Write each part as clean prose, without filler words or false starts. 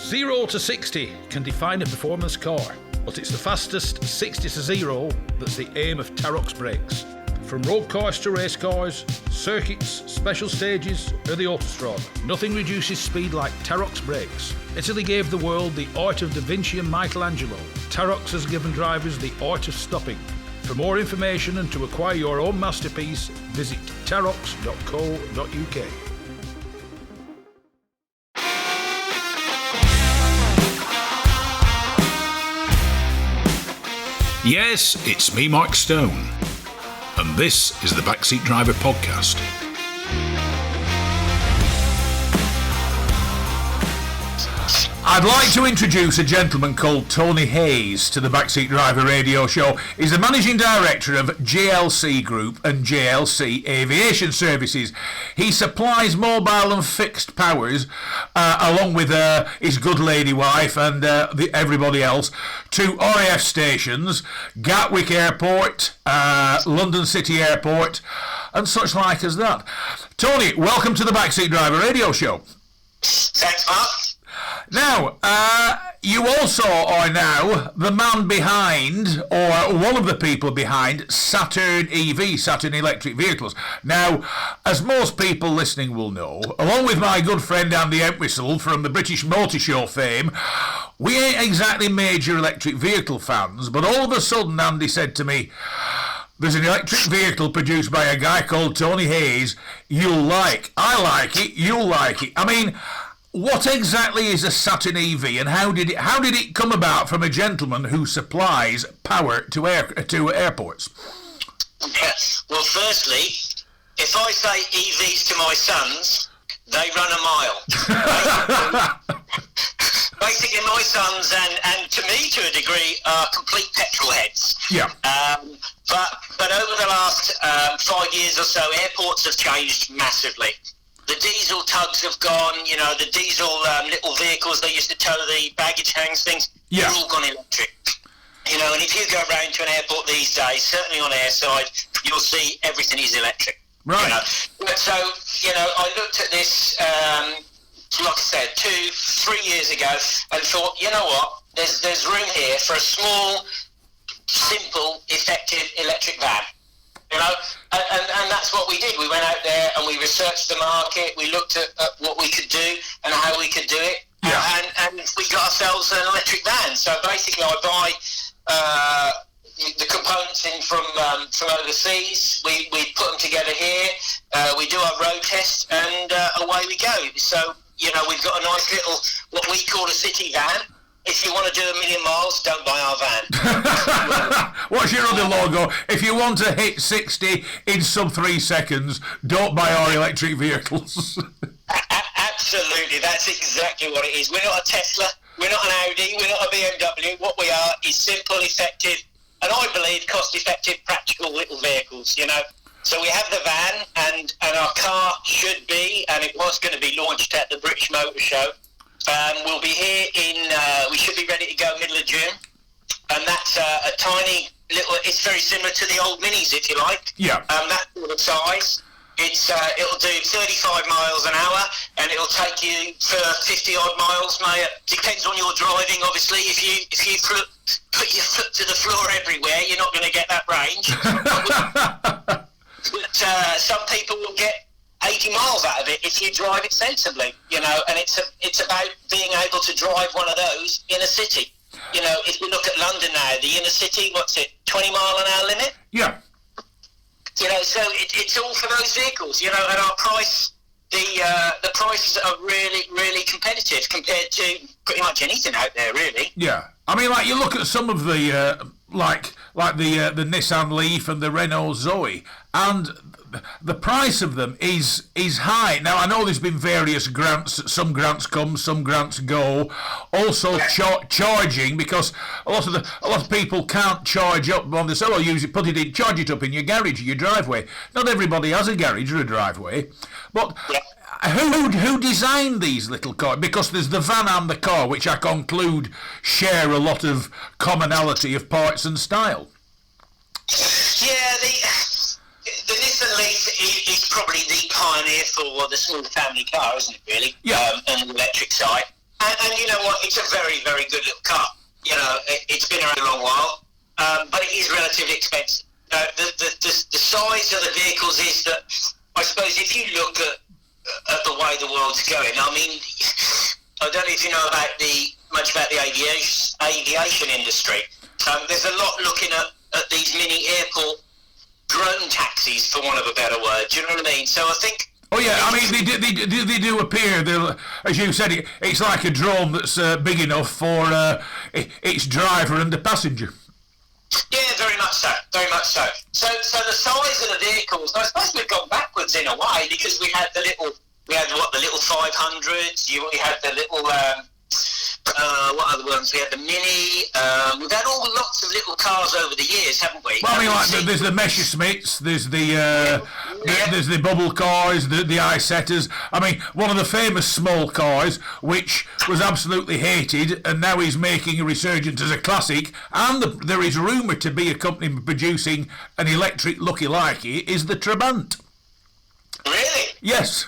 0 to 60 can define a performance car, but it's the fastest 60 to 0 that's the aim of Tarox brakes. From road cars to race cars, circuits, special stages, or the autostrada, nothing reduces speed like Tarox brakes. Italy gave the world the art of Da Vinci and Michelangelo. Tarox has given drivers the art of stopping. For more information and to acquire your own masterpiece, visit tarox.co.uk. Yes, it's me, Mark Stone, and this is the Backseat Driver Podcast. I'd like to introduce a gentleman called Tony Hayes to the Backseat Driver radio show. He's the Managing Director of JLC Group and JLC Aviation Services. He supplies mobile and fixed powers, along with his good lady wife and everybody else, to RAF stations, Gatwick Airport, London City Airport, and such like as that. Tony, welcome to the Backseat Driver radio show. Thanks, Mark. Now, you also are now the man behind, or one of the people behind, Saturn EV, Saturn Electric Vehicles. Now, as most people listening will know, along with my good friend Andy Entwistle from the British Motor Show fame, we ain't exactly major electric vehicle fans, but all of a sudden Andy said to me, "There's an electric vehicle produced by a guy called Tony Hayes you'll like. I like it, you'll like it." I mean, what exactly is a Saturn EV, and how did it come about from a gentleman who supplies power to airports? Yes. Well, firstly, if I say EVs to my sons, they run a mile. Basically, my sons and to me, to a degree, are complete petrol heads. Yeah. But over the last 5 years or so, airports have changed massively. The diesel tugs have gone, the diesel little vehicles they used to tow the baggage hangs things, yeah, they're all gone electric. And if you go around to an airport these days, certainly on airside, you'll see everything is electric. Right. So, I looked at this, like I said, 2-3 years ago and thought, you know what, there's room here for a small, simple, effective electric van. And that's what we did. We went out there and we researched the market. We looked at what we could do and how we could do it. Yeah. And we got ourselves an electric van. So basically, I buy the components in from overseas. We put them together here. We do our road test, and away we go. So we've got a nice little what we call a city van. If you want to do 1 million miles, don't buy our van. What's your other logo? If you want to hit 60 in sub 3 seconds, don't buy our electric vehicles. Absolutely, that's exactly what it is. We're not a Tesla, we're not an Audi, we're not a BMW. What we are is simple, effective, and I believe cost-effective, practical little vehicles, So we have the van, and our car should be, and it was going to be launched at the British Motor Show. We'll be here we should be ready to go middle of June, and that's a tiny little, it's very similar to the old Minis, if you like. Yeah. That sort of size. It'll do 35 miles an hour, and it'll take you for 50 odd miles, mate. Depends on your driving, obviously. If you put your foot to the floor everywhere, you're not going to get that range. but some people will get 80 miles out of it if you drive it sensibly, and it's about being able to drive one of those in a city. If you look at London now, the inner city, 20 mile an hour limit? Yeah. So it's all for those vehicles, and our price, the prices are really, really competitive compared to pretty much anything out there, really. Yeah. I mean, like, you look at some of the, like the Nissan Leaf and the Renault Zoe, and the price of them is high. Now, I know there's been various grants. Some grants come, some grants go. Also, charging, because a lot of people can't charge up on the solar. Charge it up in your garage, your driveway. Not everybody has a garage or a driveway, but. Yeah. Who designed these little cars? Because there's the van and the car, which I conclude share a lot of commonality of parts and style. Yeah, the Nissan Leaf is probably the pioneer for the small family car, isn't it, really? Yeah. On the electric side. And you know what? It's a very, very good little car. You know, it's been around a long while, but it is relatively expensive. The size of the vehicles is that, I suppose, if you look at the way the world's going, I mean, I don't know if you know much about the aviation industry. There's a lot looking at these mini airport drone taxis, for want of a better word. Do you know what I mean? So I think. Oh yeah, I mean they do appear. As you said, it's like a drone that's big enough for its driver and the passenger. Yeah, very much so. Very much so. So the size of the vehicles, I suppose we've gone backwards in a way, because we had the little 500s. We had the little what other ones? We had the Mini. We've had lots of little cars over the years, haven't we? Well, I mean, like there's the Messerschmitts, there's the bubble cars, the Isetters. I mean, one of the famous small cars, which was absolutely hated, and now is making a resurgence as a classic. And there is rumoured to be a company producing an electric looky-like it, is the Trabant. Really? Yes.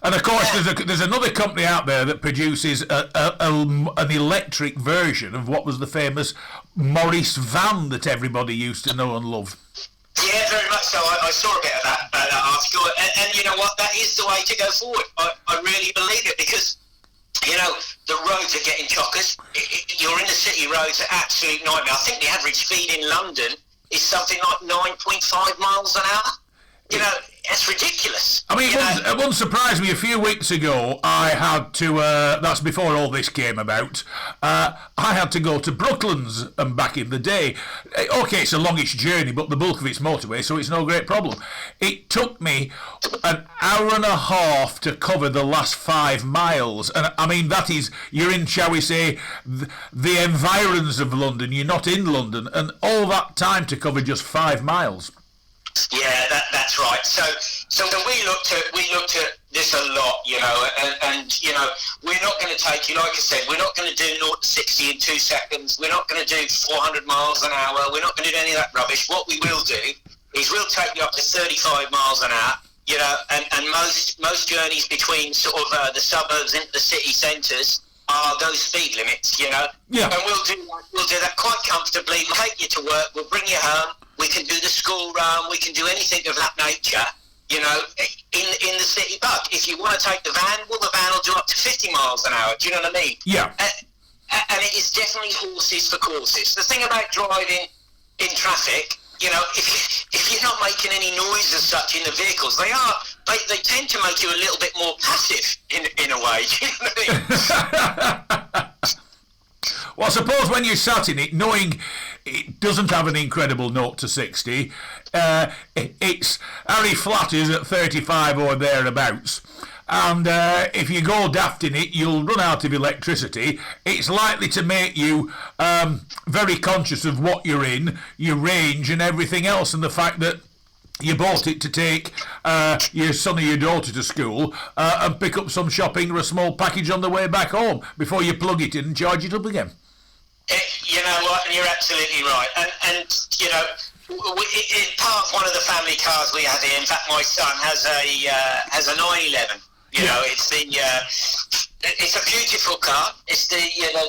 And of course, there's another company out there that produces an electric version of what was the famous Morris van that everybody used to know and love. Yeah, very much so. I saw a bit of that article, and you know what? That is the way to go forward. I really believe it, because you know the roads are getting chockers. You're in the city roads, are absolute nightmare. I think the average speed in London is something like 9.5 miles an hour. You know, it's ridiculous. I mean, it wouldn't surprise me. A few weeks ago, I had to, that's before all this came about, I had to go to Brooklands and back in the day. OK, it's a longish journey, but the bulk of it's motorway, so it's no great problem. It took me an hour and a half to cover the last 5 miles. And I mean, that is, you're in, shall we say, the environs of London. You're not in London. And all that time to cover just 5 miles. Yeah, that's right. So when we looked at this a lot, you know, and you know, we're not going to take you, like I said, we're not going to do 0 to 60 in 2 seconds. We're not going to do 400 miles an hour. We're not going to do any of that rubbish. What we will do is we'll take you up to 35 miles an hour, you know, and most journeys between sort of the suburbs into the city centres are those speed limits, you know. Yeah. And we'll do that quite comfortably. We'll take you to work. We'll bring you home. We can do the school run. We can do anything of that nature, you know, in the city bug. If you want to take the van, well, the van will do up to 50 miles an hour. Do you know what I mean? Yeah. And it is definitely horses for courses. The thing about driving in traffic, you know, if you're not making any noise as such in the vehicles, they tend to make you a little bit more passive in a way. Do you know what I mean? Well, I suppose when you're sat in it, knowing it doesn't have an incredible 0 to 60, it's Harry Flatters at 35 or thereabouts. And if you go daft in it, you'll run out of electricity. It's likely to make you very conscious of what you're in, your range and everything else, and the fact that you bought it to take your son or your daughter to school and pick up some shopping or a small package on the way back home before you plug it in and charge it up again. You know what? You're absolutely right. And you know, part of one of the family cars we have here. In fact, my son has a 911. You know, it's a beautiful car. It's the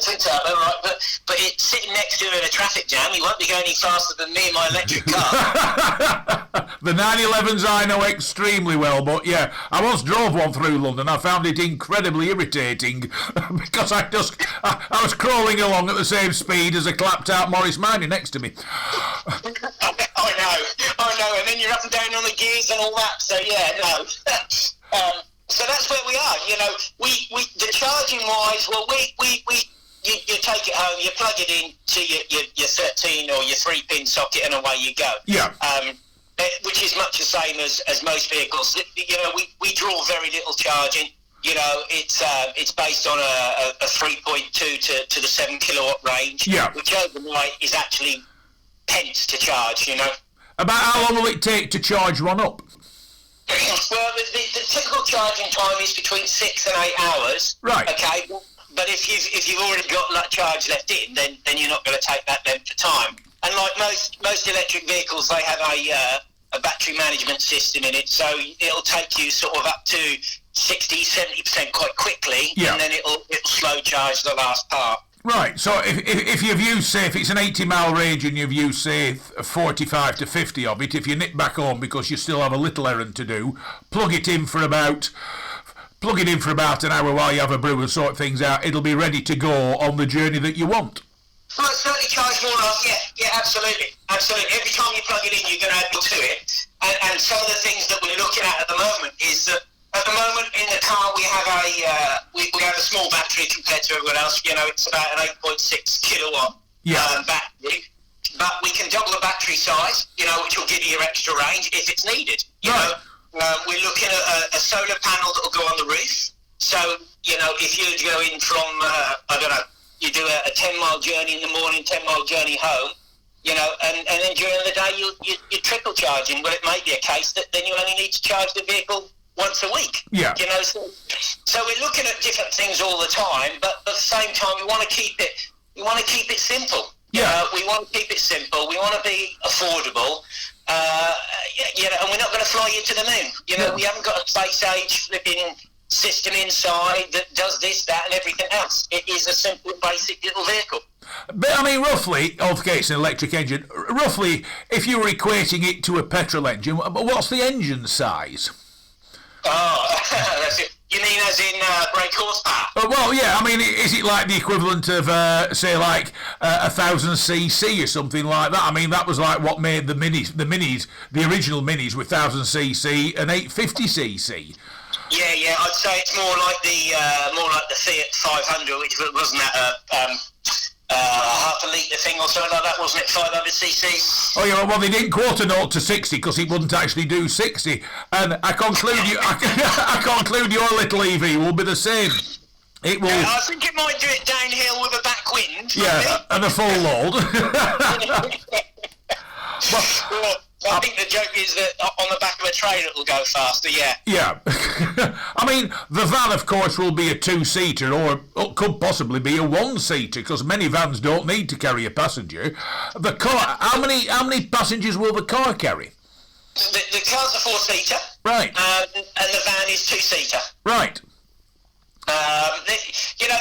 twin turbo, right? But it's sitting next to him in a traffic jam. He won't be going any faster than me in my electric car. The 911s I know extremely well, but yeah, I once drove one through London. I found it incredibly irritating because I was crawling along at the same speed as a clapped-out Morris Minor next to me. I know, and then you're up and down on the gears and all that. So yeah, no. So that's where we are. You know, we the charging wise. Well, you take it home, you plug it in to your 13 or your 3-pin socket, and away you go. Yeah. Which is much the same as most vehicles. You know, we draw very little charging. You know, it's based on a 3.2 to the 7 kilowatt range. Yeah. Which overnight is actually pence to charge. You know. About how long will it take to charge one up? Well, the typical charging time is between 6 and 8 hours. Right. Okay. But if you've already got charge left in, then you're not going to take that length of time. And like most electric vehicles, they have a battery management system in it, so it'll take you sort of up to 60-70% quite quickly, and then it'll slow charge the last part. Right, so if you've used, say, if it's an 80-mile range and you've used, say, 45 to 50 of it, if you nip back home because you still have a little errand to do, plug it in for about an hour while you have a brew and sort things out, it'll be ready to go on the journey that you want. Well, it's certainly charged more off, yeah, absolutely. Every time you plug it in, you're going to add more to it. And some of the things that we're looking at the moment is that at the moment in the car we have a small battery compared to everyone else. You know, it's about an 8.6 kilowatt battery, but we can double the battery size. You know, which will give you extra range if it's needed. You know, we're looking at a solar panel that will go on the roof. So you know, if you're going from I don't know, you do a 10-mile journey in the morning, 10-mile journey home. You know, and then during the day you're trickle charging. Well, it may be a case that then you only need to charge the vehicle once a week. Yeah. You know, so we're looking at different things all the time, but at the same time we want to keep it simple. Yeah. We want to keep it simple. We want to be affordable. You know, and we're not going to fly you to the moon. You know, we haven't got a space age flipping system inside that does this, that, and everything else. It is a simple, basic little vehicle. But I mean, roughly, okay, it's an electric engine. Roughly, if you were equating it to a petrol engine, what's the engine size? Oh, that's it. You mean as in brake horsepower? Well, yeah. I mean, is it like the equivalent of, say, like 1,000cc or something like that? I mean, that was like what made the the original minis with 1,000cc and 850cc. Yeah. I'd say it's more like the Fiat 500, which wasn't that half a litre thing or something like that, wasn't it? 500cc. Oh yeah, well they didn't quote a 0 to 60 because it wouldn't actually do 60. And I conclude your little EV will be the same. It will. Yeah, I think it might do it downhill with a back wind. Yeah, and a full load. Well, I think the joke is that on the back of a train it will go faster, yeah. Yeah. I mean, the van, of course, will be a two-seater or could possibly be a one-seater because many vans don't need to carry a passenger. The car, how many passengers will the car carry? The car's a four-seater. Right. And the van is two-seater. Right. You know...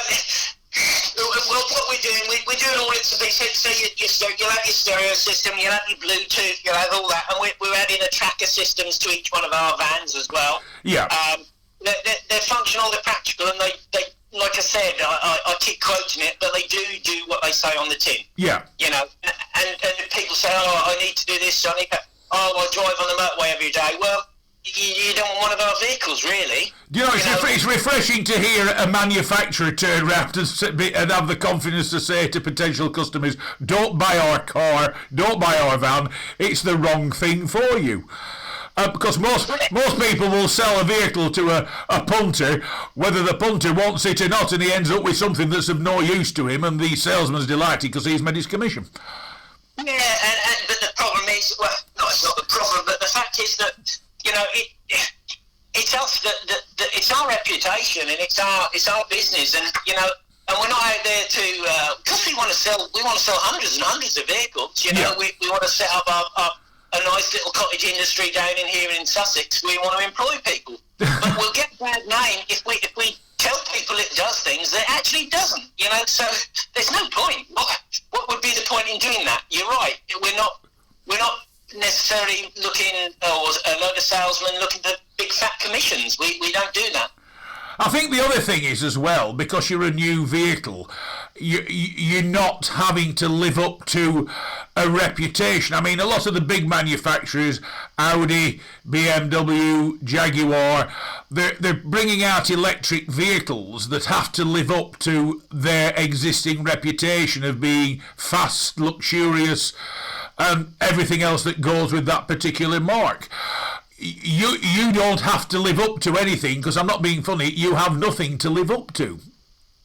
Well, what we're doing all it to be. So you'll have your stereo system, you'll have your Bluetooth, you'll have all that, and we're adding a tracker systems to each one of our vans as well. Yeah. They're functional, they're practical, and they like I said, I keep quoting it, but they do what they say on the tin. Yeah. You know, and people say, oh, I need to do this, I drive on the motorway every day. Well, you don't want one of our vehicles, really. Do you know, it's refreshing to hear a manufacturer turn around and have the confidence to say to potential customers, don't buy our car, don't buy our van, it's the wrong thing for you. Because most people will sell a vehicle to a punter, whether the punter wants it or not, and he ends up with something that's of no use to him, and the salesman's delighted because he's made his commission. Yeah, but the problem is, well, no, it's not the problem, but the fact is that, you know, it's us that it's our reputation and it's our business, and you know, and we're not out there to because we want to sell hundreds and hundreds of vehicles. You know, we want to set up a nice little cottage industry down in here in Sussex. We want to employ people, but we'll get a bad name if we tell people it does things that it actually doesn't. You know, so there's no point. What would be the point in doing that? You're right. We're not necessarily looking, or a load of salesmen looking for big fat commissions. We don't do that. I think the other thing is as well, because you're a new vehicle, you're not having to live up to a reputation. I mean, a lot of the big manufacturers, Audi, BMW, Jaguar, they're bringing out electric vehicles that have to live up to their existing reputation of being fast, luxurious, and everything else that goes with that particular mark. You don't have to live up to anything, because I'm not being funny, you have nothing to live up to.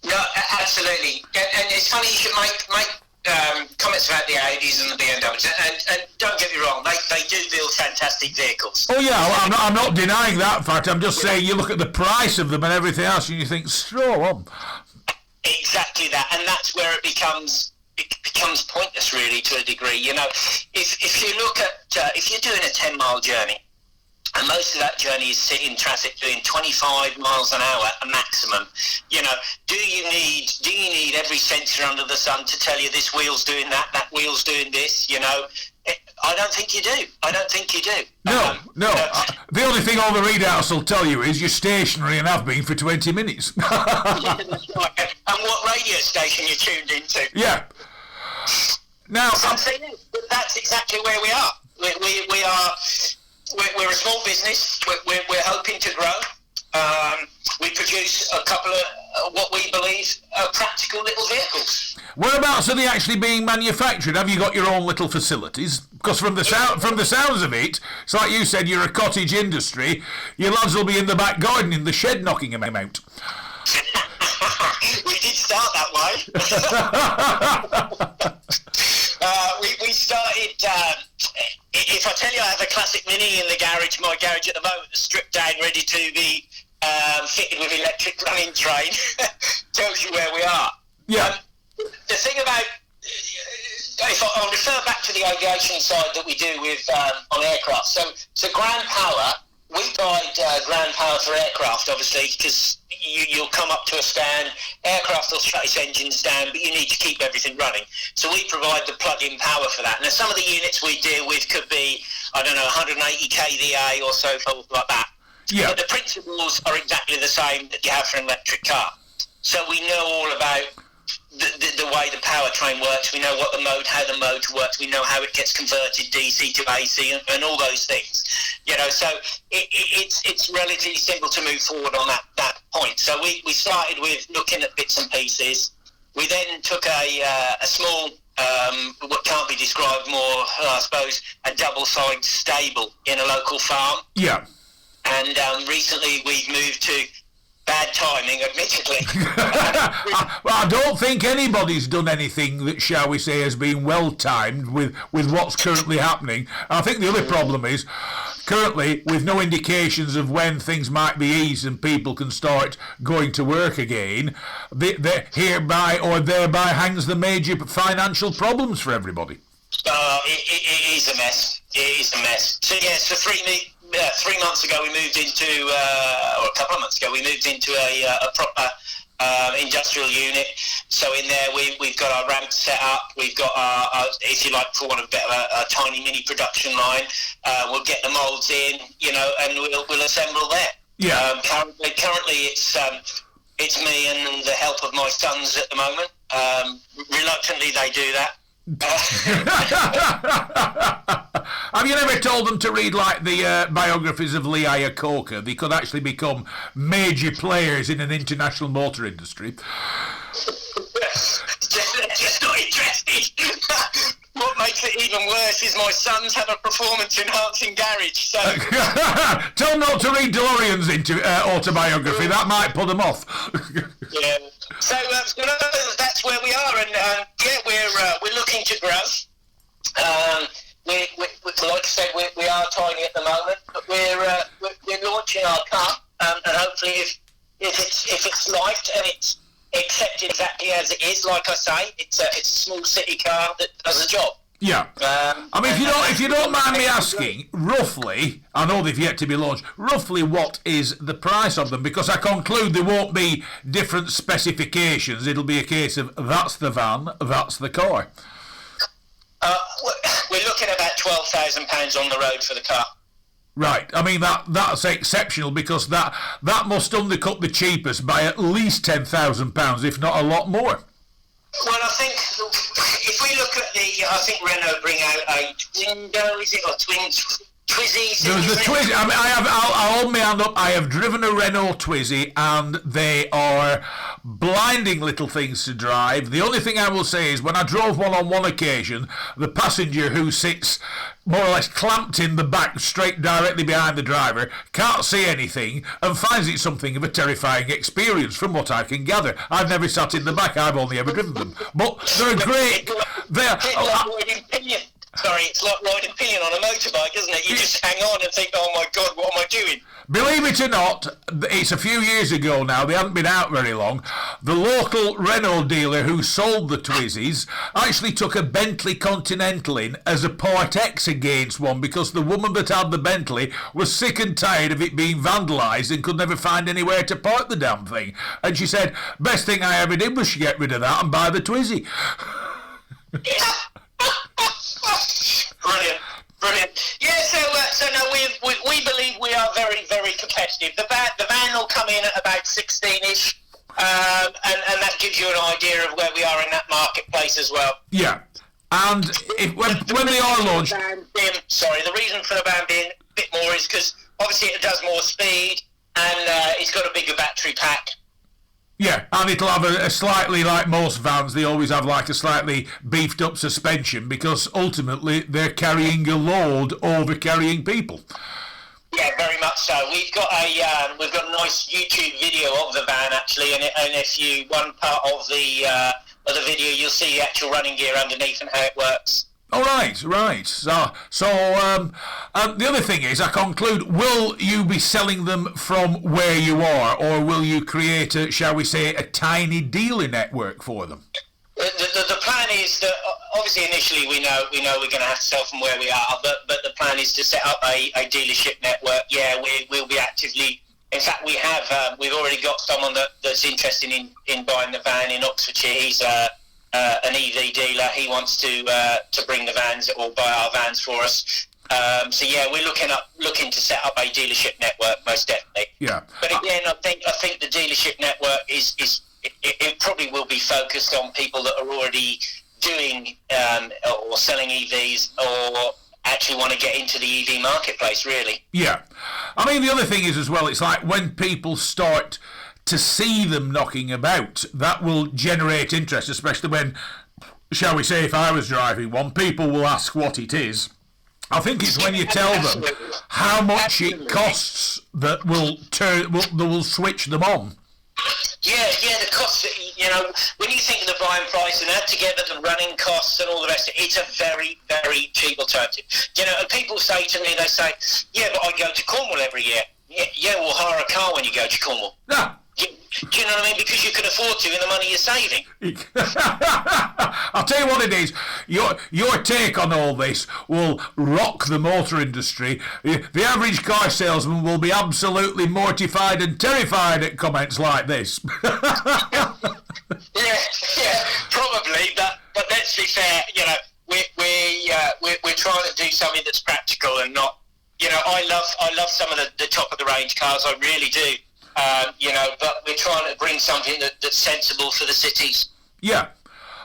No, absolutely. And it's funny you should make comments about the Audis and the BMWs, and don't get me wrong, they do build fantastic vehicles. Oh yeah, I'm not denying that fact. I'm just saying you look at the price of them and everything else and you think, straw on. Exactly that, and that's where it becomes pointless, really, to a degree. You know, if you look at if you're doing a 10-mile journey, And most of that journey is sitting in traffic doing 25 miles an hour a maximum. You know, do you need every sensor under the sun to tell you this wheel's doing that wheel's doing this, you know? I don't think you do. No. The only thing all the readouts will tell you is you're stationary and have been for 20 minutes. Yeah, that's right. And what radio station you're tuned into. Yeah. Now, that's exactly where we are. We're a small business. We're hoping to grow. We produce a couple of what we believe are practical little vehicles. Whereabouts are they actually being manufactured? Have you got your own little facilities? Because from the sounds of it, it's like you said, you're a cottage industry. Your lads will be in the back garden in the shed knocking them out. We did start that way. We started. If I tell you I have a classic Mini in the garage, my garage at the moment is stripped down, ready to be fitted with electric running train, tells you where we are. Yeah. The thing about, if I'll refer back to the aviation side that we do with on aircraft. So ground power, we provide ground power for aircraft, obviously, because you'll come up to a stand, aircraft will shut its engines down, but you need to keep everything running. So we provide the plug-in power for that. Now, some of the units we deal with could be, 180 kVA or so forth like that. Yeah. But the principles are exactly the same that you have for an electric car. So we know all about the way the powertrain works. We know how the motor works. We know how it gets converted DC to AC and all those things. You know, so it's relatively simple to move forward on that point. So we started with looking at bits and pieces. We then took a small, what can't be described more, I suppose, a double-side stable in a local farm. Yeah. And recently we've moved to bad timing, admittedly. I don't think anybody's done anything that, shall we say, has been well timed with what's currently happening. I think the other problem is, currently, with no indications of when things might be eased and people can start going to work again, hereby or thereby hangs the major financial problems for everybody. It is a mess. It is a mess. So, yes, for 3 months ago we moved into, or a couple of months ago, we moved into a proper industrial unit. So in there we've got our ramp set up, we've got our if you like, for want of a tiny mini production line. We'll get the moulds in, you know, and we'll assemble there. Yeah. Currently it's me and the help of my sons at the moment. Reluctantly they do that. Have you never told them to read like the biographies of Lee Iacocca? They could actually become major players in an international motor industry. Just not interested. What makes it even worse is my sons have a performance-enhancing garage. So tell them not to read DeLorean's autobiography. That might put them off. Yeah. So that's where we are, and we're looking to grow. Like I said, we are tiny at the moment, but we're launching our car, and hopefully, if it's liked and it's accepted exactly as it is, like I say, it's a small city car that does a job. Yeah. I mean, if you don't mind me asking, roughly, I know they've yet to be launched, roughly what is the price of them? Because I conclude there won't be different specifications. It'll be a case of that's the van, that's the car. We're looking at about £12,000 on the road for the car. Right. I mean, that's exceptional, because that must undercut the cheapest by at least £10,000, if not a lot more. Well, I think if we look at I think Renault bring out a Twindo, is it, or Twizy? There's the Twizy. I mean, I'll hold my hand up. I have driven a Renault Twizy, and they are blinding little things to drive. The only thing I will say is, when I drove one on one occasion, the passenger who sits more or less clamped in the back, straight directly behind the driver, can't see anything, and finds it something of a terrifying experience, from what I can gather. I've never sat in the back. I've only ever driven them. But they're great. Sorry, it's like riding pillion on a motorbike, isn't it? You just hang on and think, oh my God, what am I doing? Believe it or not, it's a few years ago now, they haven't been out very long, the local Renault dealer who sold the Twizzys actually took a Bentley Continental in as a Part X against one because the woman that had the Bentley was sick and tired of it being vandalised and could never find anywhere to park the damn thing. And she said, best thing I ever did was get rid of that and buy the Twizzy. Brilliant. Brilliant. Yeah, so no, we believe we are very, very competitive. The van will come in at about 16-ish, and that gives you an idea of where we are in that marketplace as well. Yeah. And when they are launched... The reason for the van being a bit more is because obviously it does more speed, and it's got a bigger battery pack. Yeah, and it'll have a slightly, like most vans, they always have like a slightly beefed up suspension because ultimately they're carrying a load over carrying people. Yeah, very much so. We've got a nice YouTube video of the van actually, and if you one part of the video, you'll see the actual running gear underneath and how it works. Oh, right. So the other thing is, I conclude, will you be selling them from where you are, or will you create, shall we say, a tiny dealer network for them? The plan is that, obviously, initially we know we're going to have to sell from where we are, but the plan is to set up a dealership network. Yeah, we'll be actively. In fact, we've already got someone that's interested in buying the van in Oxfordshire. He's an EV dealer. He wants to bring the vans or buy our vans for us. So yeah, we're looking to set up a dealership network, most definitely. Yeah. But again, I think the dealership network it probably will be focused on people that are already doing or selling EVs or actually want to get into the EV marketplace, really. Yeah. I mean, the other thing is as well, it's like when people start to see them knocking about, that will generate interest, especially when, shall we say, if I was driving one, people will ask what it is. I think it's when you tell them how much it costs that will switch them on. Yeah, the cost, when you think of the buying price and add together the running costs and all the rest of it, it's a very, very cheap alternative. And people say to me, they say, yeah, but I go to Cornwall every year. Yeah, we'll hire a car when you go to Cornwall. No. Do you know what I mean? Because you can afford to in the money you're saving. I'll tell you what it is. Your take on all this will rock the motor industry. The average car salesman will be absolutely mortified and terrified at comments like this. yeah, probably. But let's be fair. We're trying to do something that's practical and not. I love some of the top of the range cars. I really do. But we're trying to bring something that's sensible for the cities. Yeah,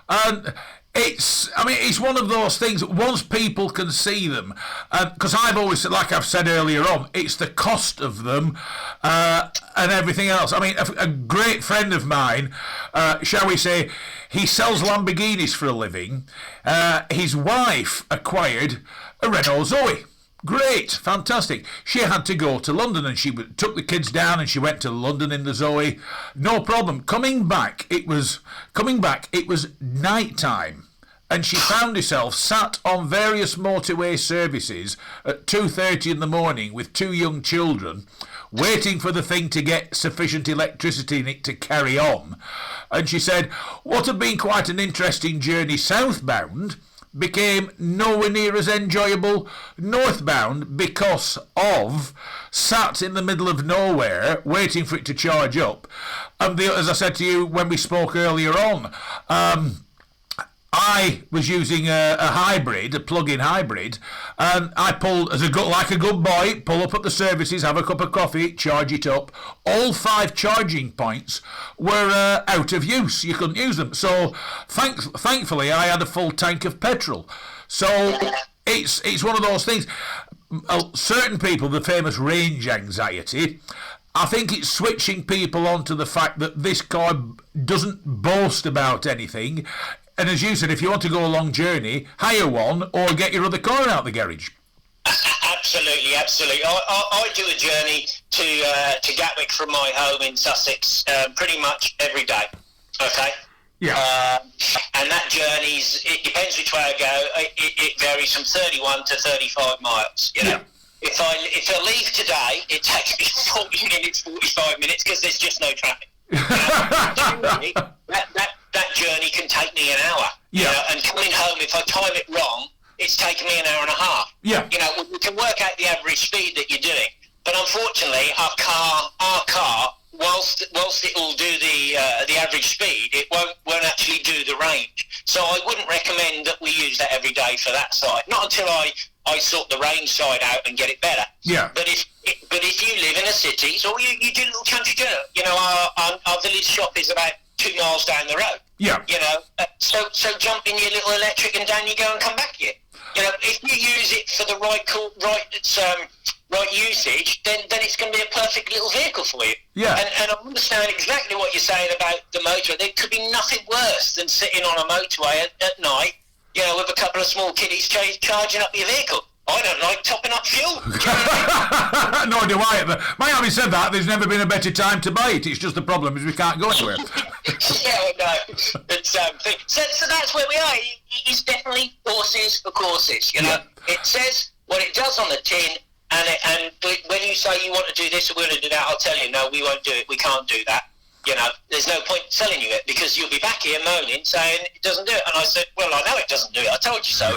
and it's one of those things. Once people can see them, because I've always said, like I've said earlier on, it's the cost of them and everything else. I mean, a great friend of mine, shall we say, he sells Lamborghinis for a living. His wife acquired a Renault Zoe. Great, fantastic. She had to go to London and she took the kids down and she went to London in the Zoe. No problem. Coming back, it was night time and she found herself sat on various motorway services at 2:30 in the morning with two young children waiting for the thing to get sufficient electricity in it to carry on. And she said, what had been quite an interesting journey southbound became nowhere near as enjoyable northbound because of sat in the middle of nowhere waiting for it to charge up. And as I said to you when we spoke earlier on, I was using a hybrid, a plug-in hybrid, and I pulled, like a good boy, pull up at the services, have a cup of coffee, charge it up. All 5 charging points were out of use. You couldn't use them. So thankfully, I had a full tank of petrol. So it's one of those things. Certain people, the famous range anxiety, I think it's switching people onto the fact that this car doesn't boast about anything. And as you said, if you want to go a long journey, hire one or get your other car out the garage. Absolutely. I do a journey to Gatwick from my home in Sussex pretty much every day. Okay. And that it depends which way I go. It varies from 31 to 35 miles. You know, if I leave today, it takes me 40 minutes, 45 minutes because there's just no traffic. That journey can take me an hour. You know, and coming home, if I time it wrong, it's taken me an hour and a half. Yeah. You know, we can work out the average speed that you're doing, but unfortunately, our car, whilst it will do the average speed, it won't actually do the range. So I wouldn't recommend that we use that every day for that side. Not until I sort the range side out and get it better. Yeah. But if you live in a city, so you do a little country journey. You know, our village shop is about 2 miles down the road. Yeah. You know, so jump in your little electric and down you go and come back here. You know, if you use it for the right usage, then it's going to be a perfect little vehicle for you. Yeah. And I understand exactly what you're saying about the motorway. There could be nothing worse than sitting on a motorway at night, you know, with a couple of small kiddies charging up your vehicle. I don't like topping up fuel. Nor do I. But having said that, there's never been a better time to buy it. It's just the problem is we can't go anywhere. Yeah, no. So that's where we are. It's definitely horses for courses. You know, it says what it does on the tin, and when you say you want to do this or we're going to do that, I'll tell you, no, we won't do it. We can't do that. You know, there's no point selling you it because you'll be back here moaning, saying it doesn't do it. And I said, well, I know it doesn't do it. I told you so.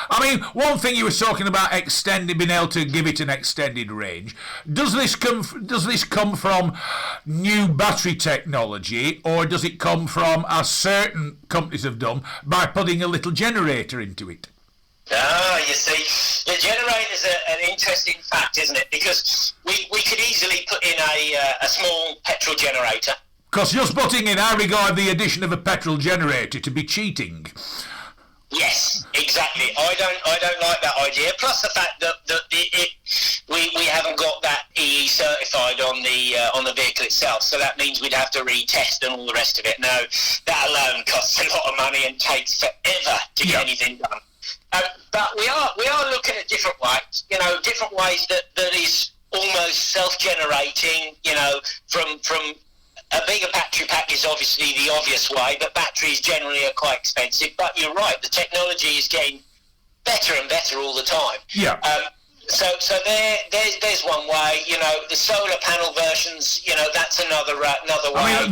I mean, one thing you were talking about being able to give it an extended range. Does this come from new battery technology, or does it come from, as certain companies have done, by putting a little generator into it? You see, the generator's an interesting fact, isn't it? Because we could easily put in a small petrol generator. Because just putting in, I regard the addition of a petrol generator to be cheating. Yes, exactly. I don't like that idea. Plus the fact that we haven't got that EE certified on the vehicle itself, so that means we'd have to retest and all the rest of it. Now, that alone costs a lot of money and takes forever to get anything done. But we are looking at different ways, you know, different ways that is almost self-generating, you know, from a bigger battery pack is obviously the obvious way, but batteries generally are quite expensive. But you're right, the technology is getting better and better all the time. Yeah. So there's one way, you know, the solar panel versions, you know, that's another way. I mean,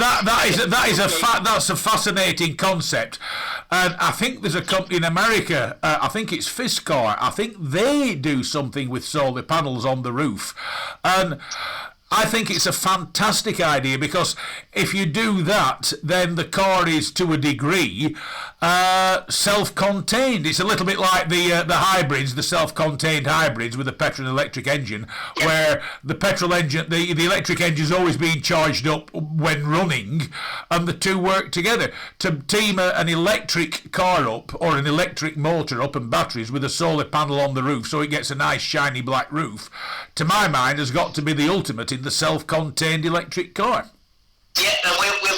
that's a fascinating concept, and I think there's a company in America, I think it's Fisker, I think they do something with solar panels on the roof, and I think it's a fantastic idea, because if you do that, then the car is, to a degree, self-contained. It's a little bit like the hybrids, the self-contained hybrids with a petrol and electric engine, where the petrol engine, the electric engine is always being charged up when running, and the two work together. To team an electric car up, or an electric motor up, and batteries with a solar panel on the roof, so it gets a nice shiny black roof, to my mind has got to be the ultimate in the self-contained electric car. Yeah, and we'll be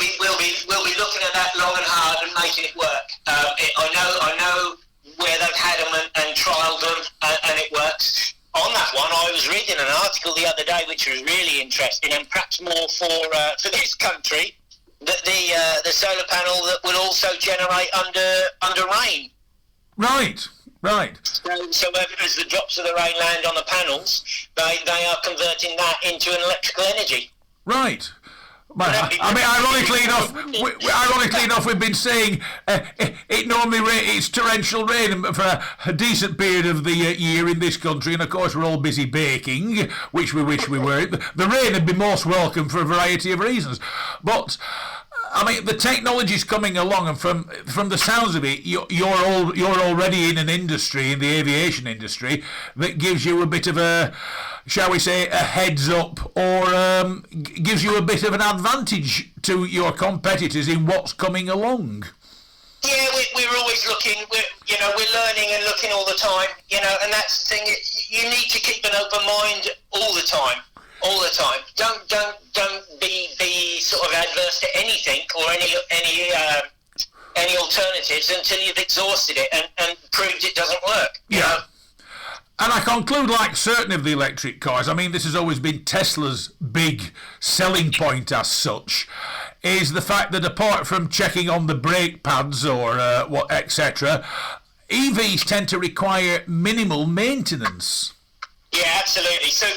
looking at that long and hard and making it work. I know where they've had them and trialled them, and it works. On that one, I was reading an article the other day which was really interesting, and perhaps more for this country, that the solar panel that will also generate under rain. Right. So as the drops of the rain land on the panels, they are converting that into an electrical energy. Right. I mean, ironically enough, we've been saying it normally it's torrential rain for a decent period of the year in this country, and of course we're all busy baking, which we wish we weren't. The rain would be most welcome for a variety of reasons, but I mean, the technology's coming along, and from the sounds of it, you're already in an industry, in the aviation industry, that gives you a bit of a, shall we say, a heads up, or gives you a bit of an advantage to your competitors in what's coming along. Yeah, we're always looking. We're learning and looking all the time. You know, and that's the thing. You need to keep an open mind all the time. All the time. Don't be sort of adverse to anything or any alternatives until you've exhausted it and proved it doesn't work. You know? And I conclude, like certain of the electric cars, I mean, this has always been Tesla's big selling point as such, is the fact that apart from checking on the brake pads or what etc., EVs tend to require minimal maintenance. Yeah, absolutely. So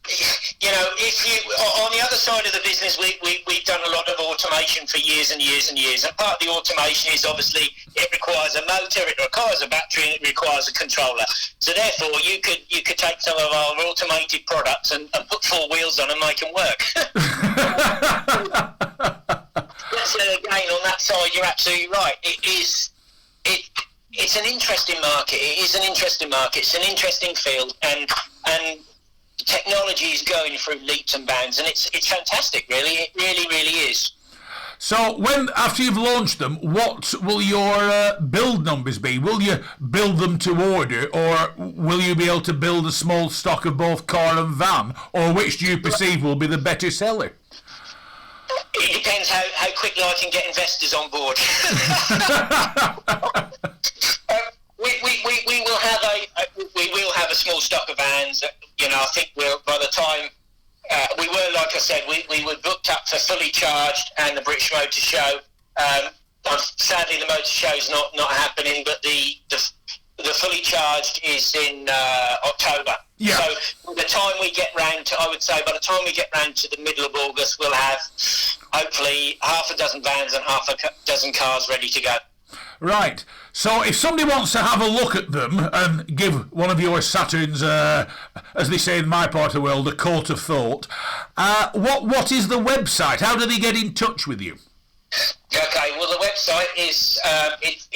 if you on the other side of the business, we've done a lot of automation for years and years and years. And part of the automation is obviously it requires a motor, it requires a battery, and it requires a controller. So therefore, you could take some of our automated products and put four wheels on and make them work. So again, on that side, you're absolutely right. It's an interesting market. It is an interesting market. It's an interesting field, and technology is going through leaps and bounds, and it's fantastic. Really, it really is. So, after you've launched them, what will your build numbers be? Will you build them to order, or will you be able to build a small stock of both car and van, or which do you perceive will be the better seller? It depends how quickly I can get investors on board. We will have a small stock of vans. I think by the time we were, like I said, we were booked up for fully charged and the British Motor Show. Sadly, the motor show's not happening, but the fully charged is in October. Yeah. So by the time we get round to, I would say, by the time we get round to the middle of August, we'll have hopefully half a dozen vans and half a dozen cars ready to go. Right. So if somebody wants to have a look at them and give one of your Saturns, as they say in my part of the world, a coat of thought, what is the website? How do they get in touch with you? Okay, well, the website is it's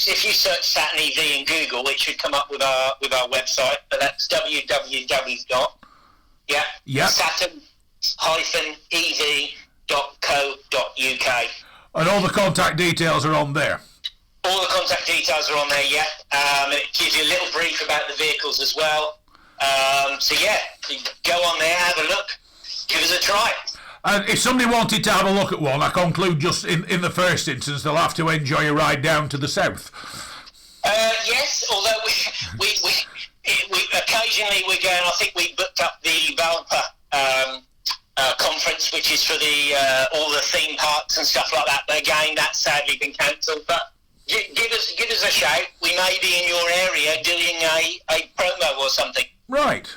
if you search Saturn EV in Google, it should come up with our website, but that's Saturn-EV.co.uk. And all the contact details are on there. All the contact details are on there, yeah. It gives you a little brief about the vehicles as well. So yeah, go on there, have a look, give us a try. And if somebody wanted to have a look at one, I conclude just in the first instance, they'll have to enjoy a ride down to the south. Yes, although we occasionally we're going. I think we booked up the Valpa conference, which is for the all the theme parks and stuff like that. But again, that's sadly been cancelled. But give us a shout. We may be in your area doing a promo or something. Right.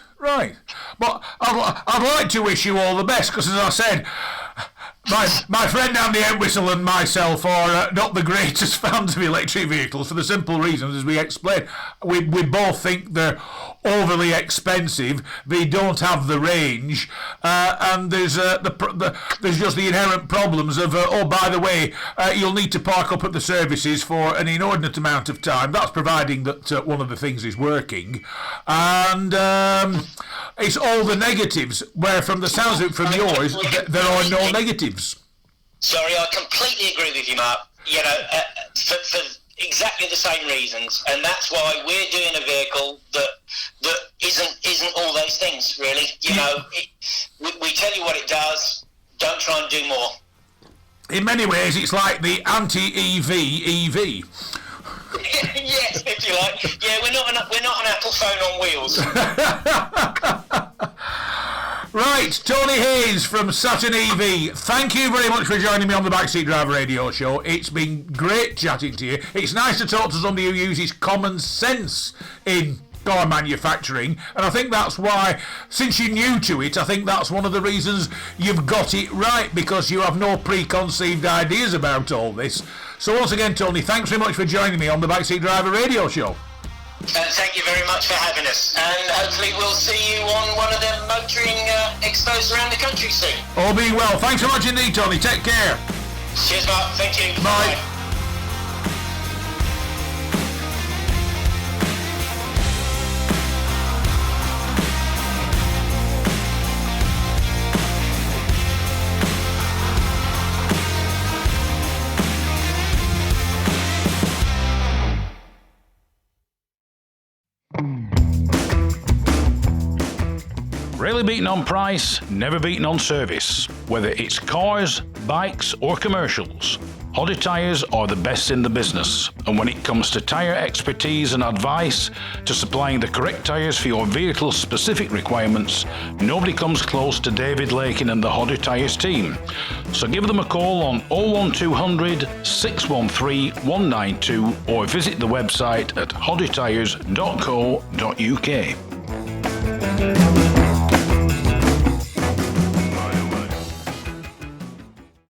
But I'd like to wish you all the best, because as I said, my friend Andy Entwistle and myself are not the greatest fans of electric vehicles for the simple reasons, as we explained. We both think they're overly expensive, they don't have the range, and there's just the inherent problems of, by the way, you'll need to park up at the services for an inordinate amount of time. That's providing that one of the things is working. And it's all the negatives, where from the sounds of it from yours, there are no negatives. Sorry, I completely agree with you, Mark. For exactly the same reasons, and that's why we're doing a vehicle that isn't all those things, really. We tell you what it does. Don't try and do more. In many ways, it's like the anti-EV EV. Yes, if you like. Yeah, we're not an Apple phone on wheels. Right, Tony Hayes from Saturn EV, thank you very much for joining me on the Backseat Driver Radio Show. It's been great chatting to you. It's nice to talk to somebody who uses common sense in car manufacturing, and I think that's why, since you're new to it, I think that's one of the reasons you've got it right, because you have no preconceived ideas about all this. So once again, Tony, thanks very much for joining me on the Backseat Driver Radio Show. And thank you very much for having us. And hopefully we'll see you on one of them motoring expos around the country soon. All being well. Thanks so much indeed, Tony. Take care. Cheers, Mark. Thank you. Bye. Bye. Rarely beaten on price, never beaten on service. Whether it's cars, bikes or commercials, Hodder Tyres are the best in the business. And when it comes to tyre expertise and advice to supplying the correct tyres for your vehicle's specific requirements, nobody comes close to David Lakin and the Hodder Tyres team. So give them a call on 01200 613 192 or visit the website at hoddytyres.co.uk.